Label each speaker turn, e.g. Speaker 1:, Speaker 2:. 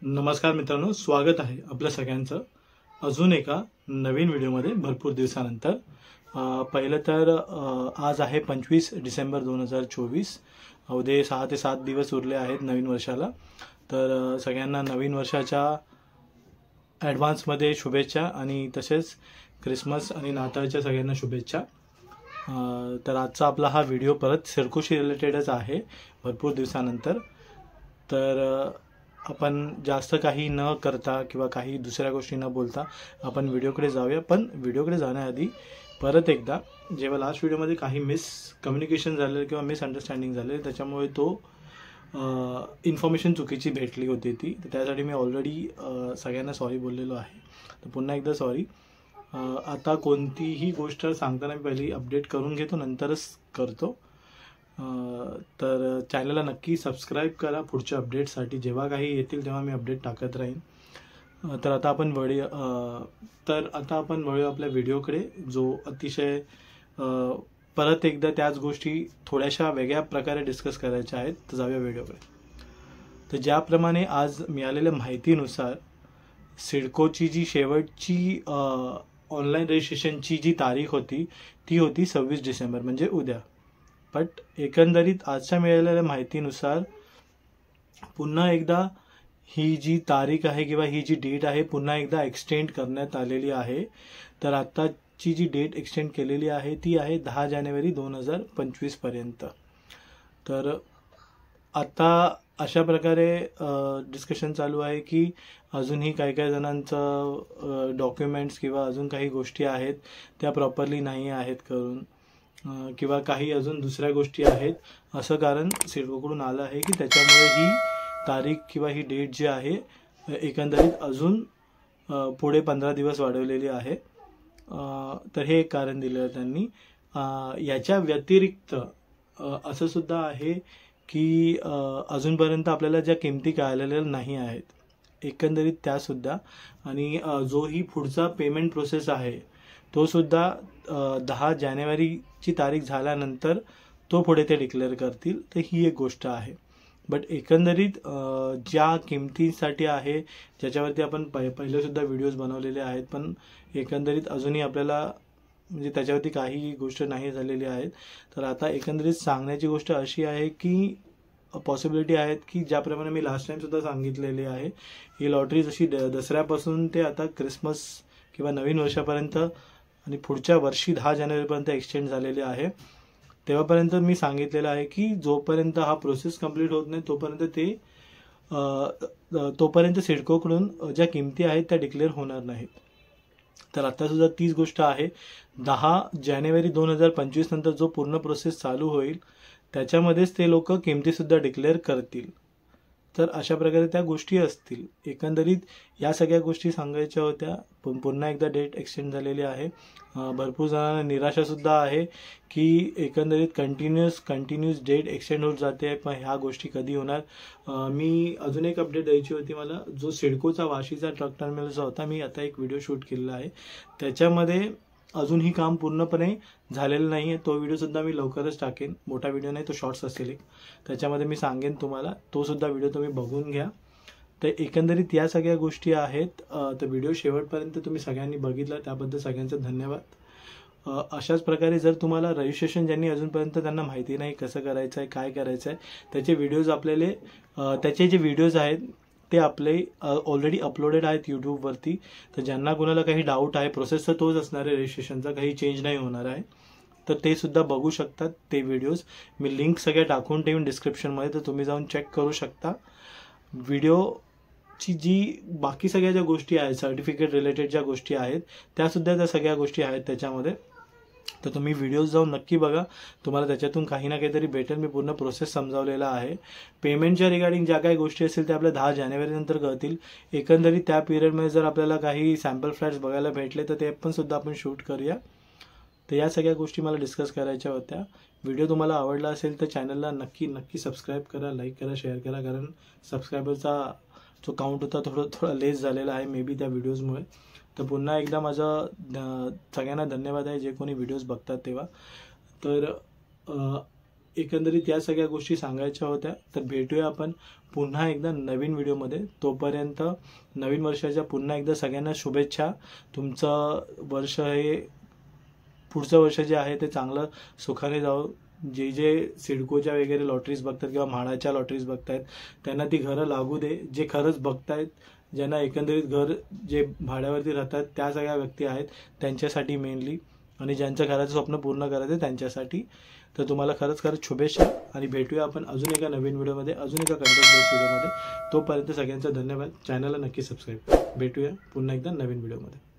Speaker 1: नमस्कार मित्रांनो, स्वागत आहे आपल्या सगळ्यांचं अजून एका नवीन व्हिडिओमध्ये भरपूर दिवसानंतर। पहिलं तर आज आहे 25 डिसेंबर 2024। उद्या 6 ते 7 दिवस उरले आहेत नवीन वर्षाला। तर सगळ्यांना नवीन वर्षाच्या ॲडव्हान्समध्ये शुभेच्छा आणि तसेच क्रिसमस आणि नाताळच्या सगळ्यांना शुभेच्छा। तर आजचा आपला हा व्हिडिओ परत सिडकोशी रिलेटेडच आहे भरपूर दिवसानंतर। तर आपण जास्त काही न करता किंवा काही दुसऱ्या गोष्टी न बोलता आपण व्हिडिओकडे जाऊया। पण व्हिडिओकडे जाण्याआधी परत एकदा जेव्हा लास्ट व्हिडिओमध्ये काही मिसकम्युनिकेशन झालेलं किंवा मिसअंडरस्टँडिंग झाले त्याच्यामुळे तो इन्फॉर्मेशन चुकीची भेटली होती ती, तर त्यासाठी मी ऑलरेडी सगळ्यांना सॉरी बोललेलो आहे। तर पुन्हा एकदा सॉरी। आता कोणतीही गोष्ट सांगताना मी पहिली अपडेट करून घेतो, नंतरच करतो। तर चॅनलला नक्की सबस्क्राईब करा पुढच्या अपडेटसाठी। जेव्हा काही येतील तेव्हा मी अपडेट टाकत राहीन। तर आता आपण वळूया आपल्या व्हिडिओकडे, जो अतिशय परत एकदा त्याच गोष्टी थोड्याशा वेगळ्या प्रकारे डिस्कस करायच्या आहेत। तर जाऊया व्हिडिओकडे। तर ज्याप्रमाणे आज मिळालेल्या माहितीनुसार सिडकोची जी शेवटची ऑनलाईन रजिस्ट्रेशनची जी तारीख होती ती होती 26 डिसेंबर म्हणजे उद्या। बट एकंदरीत आजच्या मिळालेल्या माहितीनुसार पुन्हा एकदा ही जी तारीख आहे किंवा ही जी डेट आहे पुन्हा एकदा एक्सटेंड करण्यात आलेली आहे। तर आत्ताची जी डेट एक्सटेंड केलेली आहे ती आहे 10 जानेवारी 2025 पर्यंत। तर आता अशा प्रकारे डिस्कशन चालू आहे की अजूनही काही जणांचं डॉक्युमेंट्स किंवा अजून काही गोष्टी आहेत त्या प्रॉपरली नाही आहेत करून, किंवा काही अजून दुसऱ्या गोष्टी आहेत असं कारण सिडकोकडून आलं आहे की त्याच्यामुळे ही तारीख किंवा ही डेट जी आहे एकंदरीत अजून पुढे 15 दिवस वाढवलेली आहे। तर हे एक कारण दिलं त्यांनी। याच्या व्यतिरिक्त असं सुद्धा आहे की अजूनपर्यंत आपल्याला ज्या किमती कळलेल्या नाही आहेत एकंदरीत त्यासुद्धा, आणि जो ही पुढचा पेमेंट प्रोसेस आहे तो सुद्धा 10 जानेवारीची तारीख झाल्यानंतर तो पुढे ते डिक्लेअर करतील। तर ही एक गोष्ट आहे। बट एकंदरीत ज्या किमतीसाठी आहे ज्याच्यावरती आपण पहिले सुद्धा व्हिडिओज बनवलेले आहेत, पण एकंदरीत अजूनही आपल्याला म्हणजे त्याच्यावरती काही गोष्ट नाही झालेली आहेत। तर आता एकंदरीत सांगण्याची गोष्ट अशी आहे की पॉसिबिलिटी आहेत की ज्याप्रमाणे मी लास्ट टाइम सुद्धा सांगितलेली आहे, ही लॉटरी जशी दसऱ्यापासून ते आता क्रिसमस किंवा नवीन वर्षापर्यंत आणि पुढच्या वर्षी 10 जानेवारीपर्यंत एक्सटेंड झालेले आहे। तेव्हापर्यंत मी सांगितलेलं आहे की जोपर्यंत हा प्रोसेस कंप्लीट होत नाही तोपर्यंत सिडकोकडून ज्या किमती आहेत त्या डिक्लेअर होणार नाहीत। तर आता सुद्धा तीच गोष्ट आहे, 10 जानेवारी 2025 नंतर जो पूर्ण प्रोसेस चालू होईल त्याच्यामध्येच ते लोक किमतीसुद्धा डिक्लेअर करतील। तर अशा प्रकारे त्या गोष्टी असतील। एकंदरीत या सगळ्या गोष्टी सांगायच्या होत्या, पण पुन्हा एकदा डेट एक्सटेंड झालेली आहे। भरपूर जणांना निराशासुद्धा आहे की एकंदरीत कंटिन्यूस डेट एक्सटेंड होत जाते, पण ह्या गोष्टी कधी होणार। मी अजून एक अपडेट द्यायची होती मला, जो सिडकोचा वाशीचा ट्रक टर्मिनलचा होता, मी आता एक व्हिडिओ शूट केलेला आहे त्याच्यामध्ये अजूनही काम पूर्णपणे झालेलं नाही आहे। तो व्हिडिओसुद्धा मी लवकरच टाकेन, मोठा व्हिडिओ नाही तो शॉर्ट्स असेल एक, त्याच्यामध्ये मी सांगेन तुम्हाला, तो सुद्धा व्हिडिओ तुम्ही बघून घ्या। तर एकंदरीत या सगळ्या गोष्टी आहेत। तर व्हिडिओ शेवटपर्यंत तुम्ही सगळ्यांनी बघितला त्याबद्दल सगळ्यांचं धन्यवाद। अशाच प्रकारे जर तुम्हाला रजिस्ट्रेशन ज्यांनी अजूनपर्यंत त्यांना माहिती नाही कसं करायचं आहे काय करायचं आहे त्याचे जे व्हिडिओज आहेत ते आपले ऑलरेडी अपलोडेड आहेत यूट्यूबवरती। तर ज्यांना कोणाला काही डाऊट आहे, प्रोसेस तर तोच असणार आहे रजिस्ट्रेशनचा, काही चेंज नाही होणार आहे, तर ते सुद्धा बघू शकतात ते व्हिडिओज। मी लिंक सगळ्या टाकून ठेवून डिस्क्रिप्शनमध्ये, तर तुम्ही जाऊन चेक करू शकता। व्हिडिओची जी बाकी सगळ्या ज्या गोष्टी आहेत सर्टिफिकेट रिलेटेड ज्या गोष्टी आहेत त्यासुद्धा त्या सगळ्या गोष्टी आहेत त्याच्यामध्ये। तर तुम्ही व्हिडिओज जाऊन नक्की बघा, तुम्हाला त्याच्यातून काही ना काहीतरी भेटेल। मी पूर्ण प्रोसेस समजावलेला आहे। पेमेंटच्या रिगार्डिंग ज्या काही गोष्टी असतील त्या आपल्या 10 जानेवारी नंतर कळतील। एकंदरीत त्या पिरियडमध्ये जर आपल्याला काही सॅम्पल फ्लॅट्स बघायला भेटले तर ते पण सुद्धा आपण शूट करूया। तर या सगळ्या गोष्टी मला डिस्कस करायच्या होत्या। व्हिडिओ तुम्हाला आवडला असेल तर चॅनलला नक्की सबस्क्राईब करा, लाईक करा, शेअर करा, कारण सबस्क्रायबरचा जो काउंट होता थोडा लेस झालेला आहे मे बी त्या व्हिडिओजमुळे। तर पुन्हा एकदा माझा सगळ्यांना धन्यवाद आहे जे कोणी व्हिडिओज बघतात तेव्हा। तर एकंदरीत या सगळ्या गोष्टी सांगायच्या होत्या. तर भेटूया आपण पुन्हा एकदा नवीन व्हिडिओमध्ये. तोपर्यंत नवीन वर्षाच्या पुन्हा एकदा सगळ्यांना शुभेच्छा. तुमचं वर्ष हे पुढचं वर्ष जे आहे ते चांगलं सुखाने जावं. जे सिडकोच्या वगैरे लॉटरीज बघतात किंवा म्हाडाच्या लॉटरीज बघतायत त्यांना ती घरं लागू दे. जे खरंच बघतायत, ज्यांना एकंदरीत घर जे भाड्यावरती राहतात त्या सगळ्या व्यक्ती आहेत त्यांच्यासाठी मेनली, आणि ज्यांच्या घराचं स्वप्न पूर्ण करायचं त्यांच्यासाठी. तर तुम्हाला खरंच शुभेच्छा आणि भेटूया आपण अजून एका नवीन व्हिडिओमध्ये, अजून एका कंटेंट बेस्ड व्हिडिओमध्ये. तोपर्यंत सगळ्यांचा धन्यवाद. चॅनलला नक्की सबस्क्राईब करा. भेटूया पुन्हा एकदा नवीन व्हिडिओमध्ये.